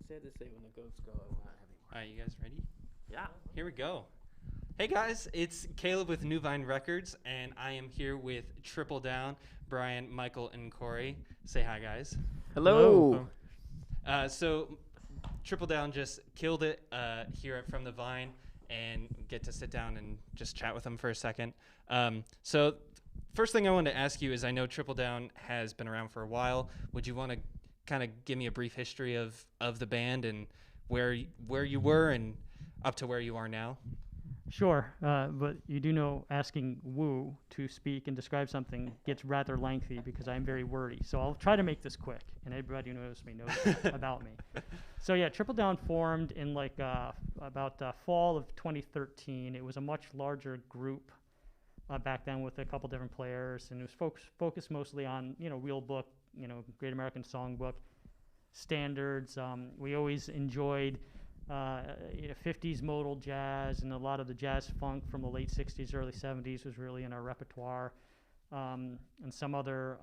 Sad to say when the goats go, I will not have any more. All right, you guys ready? Yeah. Here we go. Hey guys, it's Caleb with New Vine Records, and I am here with Triple Down, Brian, Michael, and Cory. Say hi, guys. Hello. So Triple Down just killed it here at From the Vine, and get to sit down and just chat with them for a second. So first thing I wanted to ask you is, I know Triple Down has been around for a while. Would you want to kind of give me a brief history of the band and where you were and up to where you are now? Sure, but you do know asking Wu to speak and describe something gets rather lengthy because I'm very wordy. So I'll try to make this quick, and everybody who knows me knows about me. So yeah, Triple Down formed in about fall of 2013. It was a much larger group back then with a couple different players, and it was focused mostly on real book, Great American Songbook standards. We always enjoyed 50s modal jazz, and a lot of the jazz funk from the late 60s, early 70s was really in our repertoire, and some other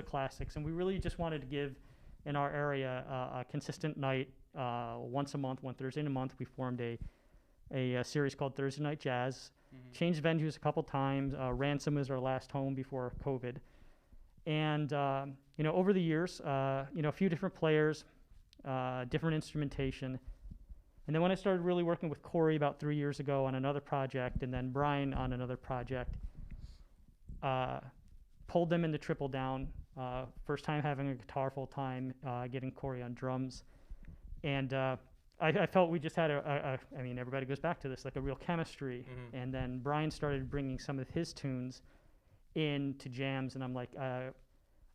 classics. And we really just wanted to give in our area a consistent night once a month, one Thursday in a month. We formed a series called Thursday Night Jazz. Mm-hmm. Changed venues a couple times. Ransom was our last home before COVID. And over the years, a few different players, different instrumentation. And then when I started really working with Cory about 3 years ago on another project, and then Brian on another project, pulled them into Triple Down. First time having a guitar full time, getting Cory on drums. And I felt we just had everybody goes back to this, like a real chemistry. Mm-hmm. And then Brian started bringing some of his tunes into jams, and I'm like, I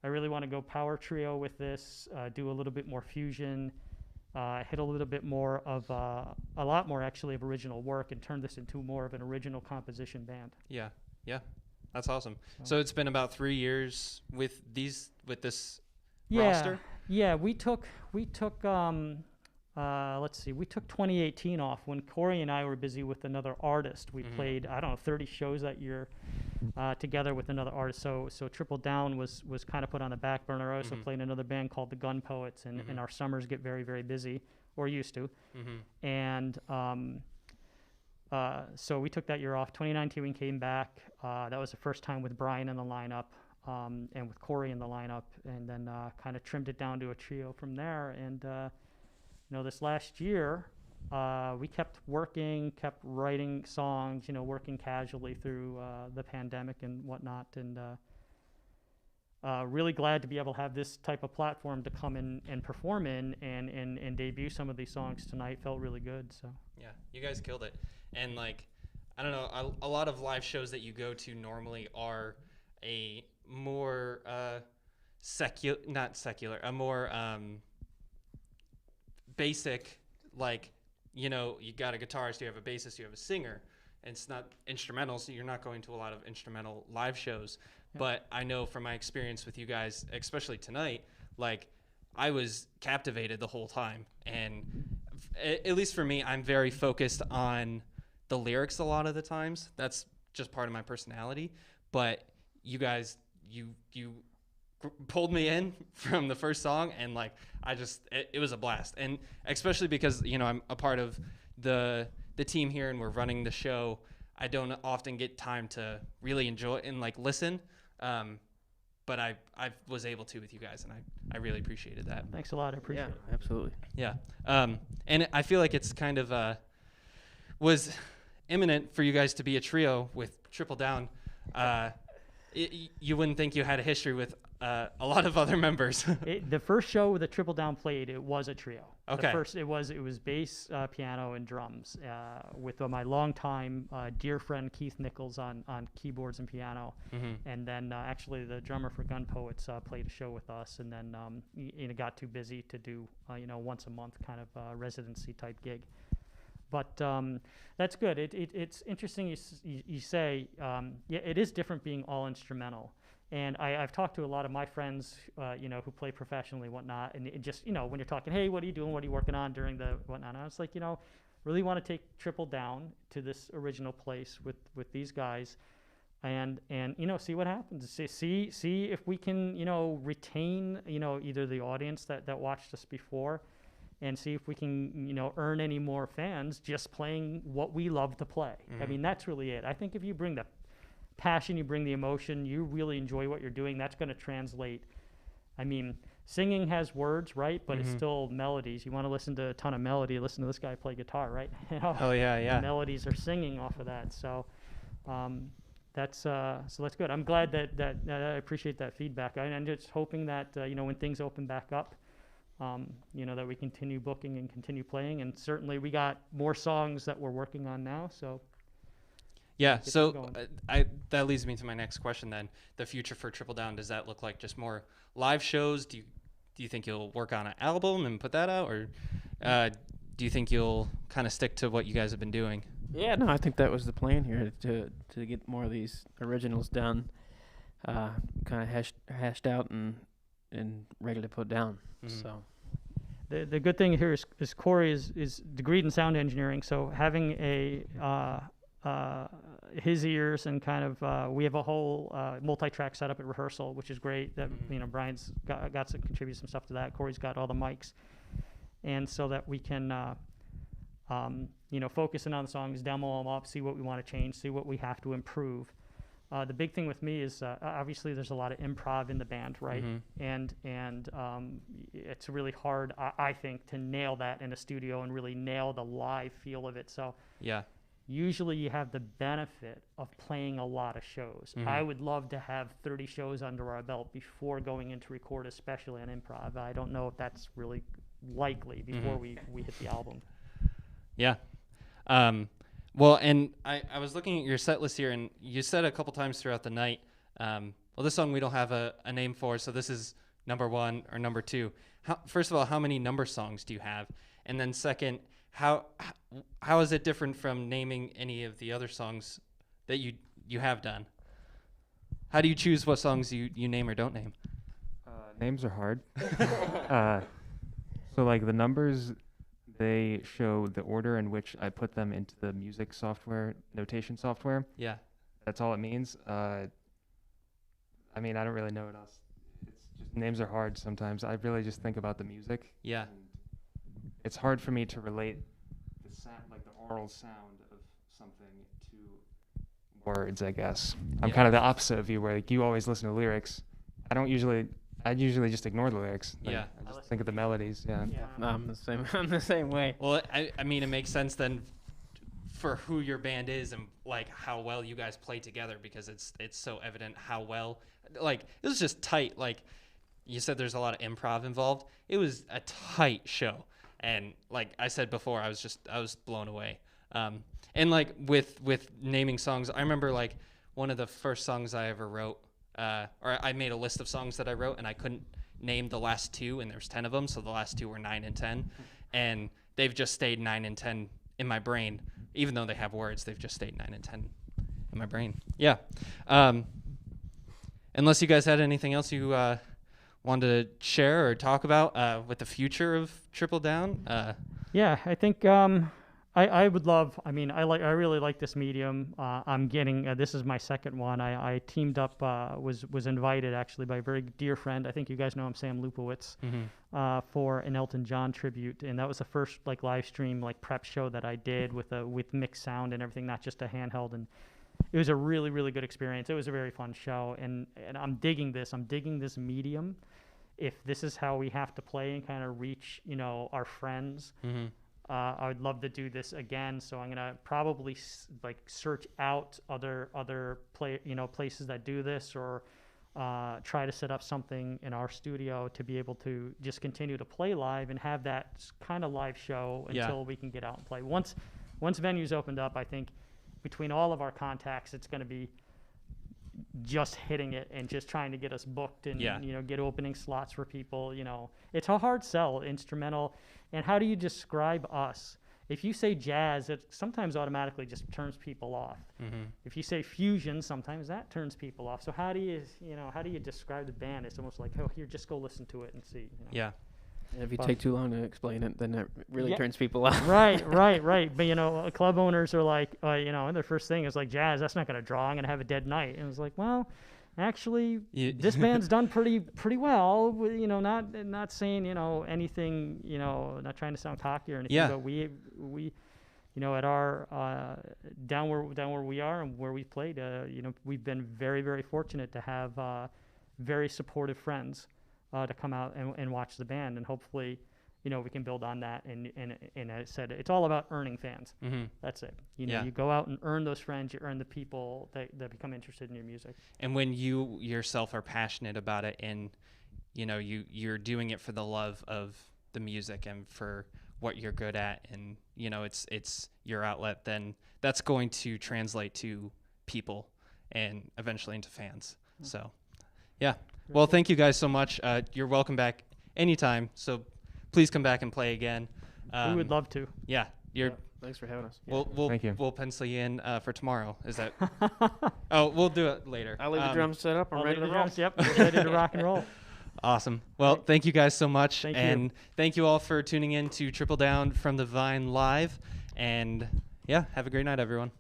really want to go power trio with this, do a little bit more fusion, hit a little bit more of, a lot more actually of original work, and turn this into more of an original composition band. Yeah, that's awesome. So it's been about 3 years with this roster? Yeah, we took 2018 off when Cory and I were busy with another artist. We mm-hmm. played, 30 shows that year together with another artist. So Triple Down was kind of put on the back burner. I also mm-hmm. played in another band called the Gun Poets, and, mm-hmm. and our summers get very, very busy, or used to. Mm-hmm. And so we took that year off. 2019 we came back. That was the first time with Brian in the lineup and with Cory in the lineup, and then kind of trimmed it down to a trio from there. And this last year, we kept working, kept writing songs, working casually through the pandemic and whatnot, and really glad to be able to have this type of platform to come in and perform in and debut some of these songs tonight. Felt really good. So yeah, you guys killed it. And I don't know, a lot of live shows that you go to normally are a more a more basic, you got a guitarist, you have a bassist, you have a singer, and it's not instrumental, so you're not going to a lot of instrumental live shows. Yeah. But I know from my experience with you guys, especially tonight, I was captivated the whole time. And at least for me, I'm very focused on the lyrics a lot of the times. That's just part of my personality. But you guys, you pulled me in from the first song, and it was a blast. And especially because I'm a part of the team here, and we're running the show, I don't often get time to really enjoy and listen, but I was able to with you guys, and I really appreciated that. Thanks a lot. I appreciate it. Absolutely. Yeah. And I feel like it's kind of was imminent for you guys to be a trio with Triple Down. You wouldn't think you had a history with a lot of other members. The first show that Triple Down played, it was a trio. Okay. It was bass, piano, and drums with my longtime dear friend Keith Nichols on keyboards and piano, mm-hmm. and then actually the drummer for Gun Poets played a show with us, and then got too busy to do once a month kind of residency type gig. But that's good. It's interesting you say, it is different being all instrumental. And I've talked to a lot of my friends, who play professionally and whatnot. And it just, when you're talking, hey, what are you doing? What are you working on during the whatnot? And I was like, really want to take Triple Down to this original place with these guys and see what happens. See if we can retain either the audience that watched us before, and see if we can earn any more fans just playing what we love to play. I mean, that's really it. I think if you bring the passion, you bring the emotion, you really enjoy what you're doing, that's going to translate. I mean, singing has words, right? But it's still melodies. You want to listen to a ton of melody, listen to this guy play guitar, right? Oh yeah. The melodies are singing off of that. So that's good. I'm glad that I appreciate that feedback. I'm just hoping that when things open back up, that we continue booking and continue playing. And certainly we got more songs that we're working on now. So yeah. So that leads me to my next question then. The future for Triple Down, does that look like just more live shows? Do you think you'll work on an album and put that out, or do you think you'll kind of stick to what you guys have been doing? Yeah, no, I think that was the plan here, to get more of these originals done, kind of hashed out and ready to put down. So the good thing here is Cory is degreed in sound engineering, so having his ears and kind of we have a whole multi-track setup at rehearsal, which is great. That Brian's got to contribute some stuff to that. Cory's got all the mics, and so that we can focus in on the songs, demo them up, see what we want to change, see what we have to improve. The big thing with me is obviously there's a lot of improv in the band, right? And it's really hard, I think, to nail that in a studio and really nail the live feel of it. So yeah. Usually you have the benefit of playing a lot of shows. I would love to have 30 shows under our belt before going into record, especially on improv. I don't know if that's really likely before we hit the album. Yeah. Well, and I was looking at your set list here, and you said a couple times throughout the night, well, this song we don't have a name for, so this is number 1 or number 2. First of all, how many number songs do you have? And then second, how is it different from naming any of the other songs that you have done? How do you choose what songs you name or don't name? Names are hard. So like the numbers, they show the order in which I put them into the music software, notation software. Yeah. That's all it means. I mean, I don't really know what else. It's just names are hard sometimes. I really just think about the music. Yeah. And it's hard for me to relate the sound, like the oral sound of something to words, I guess. I'm kind of the opposite of you, where like you always listen to lyrics. I usually just ignore the lyrics. Yeah. I just think of the melodies. Yeah. no, I'm the same. I'm the same way. Well, I mean, it makes sense then for who your band is and like how well you guys play together, because it's so evident how well, like, it was just tight. Like you said, there's a lot of improv involved. It was a tight show. And like I said before, I was blown away. And like with naming songs, I remember like one of the first songs I ever wrote, or I made a list of songs that I wrote, and I couldn't name the last 2, and there's 10 of them, so the last 2 were 9 and 10, and they've just stayed 9 and 10 in my brain, even though they have words. They've just stayed 9 and 10 in my brain. Yeah. Unless you guys had anything else you wanted to share or talk about with the future of Triple Down? Yeah, I think I would love. I mean, I really like this medium. I'm getting. This is my second one. I teamed up. Was invited actually by a very dear friend. I think you guys know him, Sam Lupowitz, for an Elton John tribute, and that was the first like live stream like prep show that I did with mixed sound and everything, not just a handheld. And it was a really, really good experience. It was a very fun show, and I'm digging this. I'm digging this medium. If this is how we have to play and kind of reach, our friends, I would love to do this again. So I'm gonna probably search out other places that do this, or try to set up something in our studio to be able to just continue to play live and have that kind of live show until we can get out and play. Once venues opened up, I think between all of our contacts, it's going to be just hitting it and just trying to get us booked and get opening slots for people. It's a hard sell, instrumental. And how do you describe us? If you say jazz, it sometimes automatically just turns people off. If you say fusion, sometimes that turns people off. So how do you describe the band? It's almost like, oh, here, just go listen to it and see. Yeah. If you Well, take too long to explain it, then it really Yeah. turns people off. Right. But club owners are like, their first thing is like, jazz, that's not going to draw. I'm going to have a dead night. And it's like, well, actually, this band's done pretty well. Not saying anything. Not trying to sound cocky or anything. Yeah. But we at our down where we are and where we've played, we've been very, very fortunate to have very supportive friends to come out and watch the band, and hopefully, we can build on that. And as I said, it's all about earning fans. Mm-hmm. That's it. Yeah. You go out and earn those friends. You earn the people that become interested in your music. And when you yourself are passionate about it, and you're doing it for the love of the music and for what you're good at, and it's your outlet, then that's going to translate to people and eventually into fans. So yeah, well, thank you guys so much. You're welcome back anytime, so please come back and play again. We would love to. Yeah, you're Thanks for having us. Thank you. We'll pencil you in for tomorrow. Is that oh, we'll do it later. I'll leave the drums set up. I'm ready to roll. Yep, we're ready to rock and roll. Awesome. Well, thank you guys so much. Thank you. And thank you all for tuning in to Triple Down from the Vine Live. And yeah, have a great night, everyone.